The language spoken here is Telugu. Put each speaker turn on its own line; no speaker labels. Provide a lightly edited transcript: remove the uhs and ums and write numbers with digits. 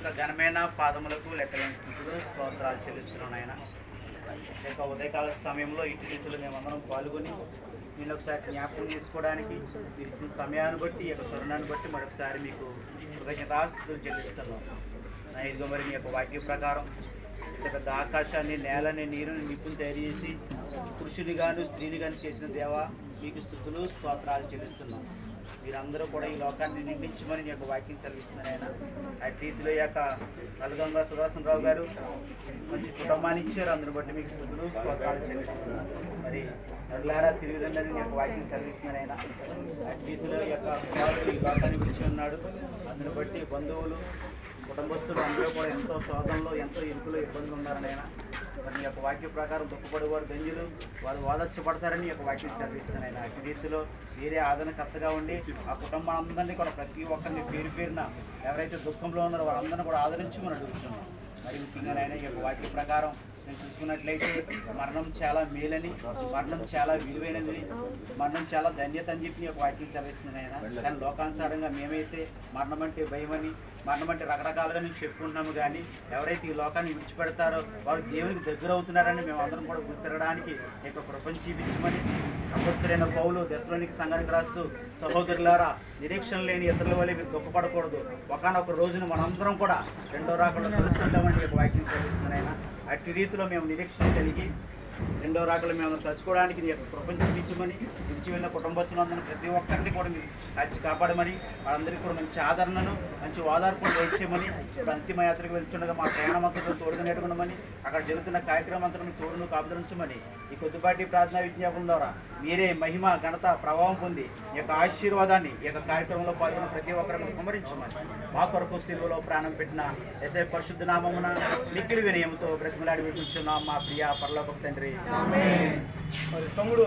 యొక్క ఘనమైన పాదములకు లెక్కలేని స్థితులు స్తోత్రాలు చెల్లిస్తున్నాను ఆయన. ఈ యొక్క ఉదయకాల సమయంలో ఇటు రీతిలో మేమందరం పాల్గొని నేను ఒకసారి జ్ఞాపకం చేసుకోవడానికి మీరు ఇచ్చిన సమయాన్ని బట్టి ఈ యొక్క తరుణాన్ని బట్టి మరొకసారి మీకు కృతజ్ఞతాస్తుతులు చెల్లిస్తున్నాం. నా ఇదిగో మరి మీ యొక్క వాక్య ప్రకారం ఇంత పెద్ద ఆకాశాన్ని, నేలని, నీరుని నిప్పుని తయారు చేసి పురుషుని గాను స్త్రీని గాను చేసిన దేవా మీకు స్తుతులు స్తోత్రాలు చెల్లిస్తున్నాం. మీరందరూ కూడా ఈ లోకాన్ని నిండించమని మీ యొక్క వాక్యం సెలవిస్తున్నారు ఆయన. అటు రీతిలో ఈ యొక్క నలుగొంగ సుదర్శనరావు గారు మంచి కుటుంబాన్ని ఇచ్చారు, అందుని బట్టి మీకు స్తుతులు స్తోత్రాలు చెల్లిస్తున్నారు. మరి నడులారా తిరిగి రండి మీ యొక్క వాక్యం సెలవిస్తున్నారు ఆయన. అటు రీతిలో ఈ యొక్క కుమారుడు ఈ లోకాన్ని విడిచి ఉన్నాడు, అందుని బట్టి బంధువులు కుటుంబస్తులు అందరూ కూడా ఎంతో శోధనలో, ఎంతో ఇరుకులో ఇబ్బందులు ఉన్నారని ఆయన. మరి ఈ యొక్క వాక్య ప్రకారం దుఃఖపడేవారు ధన్యులు, వారు ఓదార్చబడతారని ఈ యొక్క వాక్యం సెలవిస్తున్నాను ఆయన. అటు రీతిలో వేరే ఆదరణకర్తగా ఉండి ఆ కుటుంబం అందరినీ కూడా ప్రతి ఒక్కరిని పేరు పేరున ఎవరైతే దుఃఖంలో ఉన్నారో వారందరినీ కూడా ఆదరించమని అడుగుతున్నాం. మరి ముఖ్యంగా ఆయన ఈ యొక్క వాక్య ప్రకారం నేను చూసుకున్నట్లయితే మరణం చాలా మేలని, మరణం చాలా విలువైనది, మరణం చాలా ధన్యత అని చెప్పి ఒక వాక్యం సెలవిస్తుంది ఆయన. కానీ లోకానుసారంగా మేమైతే మరణం అంటే భయమని, మరణం అంటే రకరకాలుగా నేను చెప్పుకుంటున్నాము. కానీ ఎవరైతే ఈ లోకాన్ని విడిచిపెడతారో వారు దేవునికి దగ్గర అవుతున్నారని మేము అందరం కూడా గుర్తిరగడానికి ఈ యొక్క కృపను చూపించమని అపొస్తలుడైన పౌలు దశలోనికి సంఘానికి రాస్తూ, సహోదరులారా నిరీక్షణ లేని ఇతరుల వల్ల మీరు దుఃఖపడకూడదు, ఒకానొక రోజున మనందరం కూడా రెండో రాకడలో కలుసుకుంటామని ఒక వాక్యం సెలవిస్తుంది ఆయన. అట్టి రీతిలో మేము నిరీక్షణ కలిగి రెండో రాకలు మేము తలుచుకోవడానికి నీ యొక్క కృపను చూపించమని, విడిచి వెళ్ళిన కుటుంబస్తులందరూ ప్రతి ఒక్కరిని కూడా మీరు కాచి కాపాడమని, వాళ్ళందరికీ కూడా మంచి ఆదరణను, మంచి ఓదార్పును దయచేయమని, ఇప్పుడు అంతిమ యాత్రకు వెళ్తుండగా మా ప్రయాణమంతరం తోడుగా నేర్కొనమని, అక్కడ జరుగుతున్న కార్యక్రమం అంతరం తోడును కాపుదరించమని ఈ కొద్దిపాటి ప్రార్థనా విజ్ఞాపన ద్వారా మీరే మహిమ, ఘనత, ప్రభావం పొంది ఈ యొక్క ఆశీర్వాదాన్ని ఈ యొక్క కార్యక్రమంలో పాల్గొన్న ప్రతి ఒక్కరిని కుమరించమని మా కొరకు సిలువలో ప్రాణం పెట్టిన యేసయ్య పరిశుద్ధ నామమున మిక్కిలి వినయంతో బ్రతిమలాడి వినిపించున్నాం మా ప్రియ పరలోకపు తండ్రి.
మరి తమ్ముడు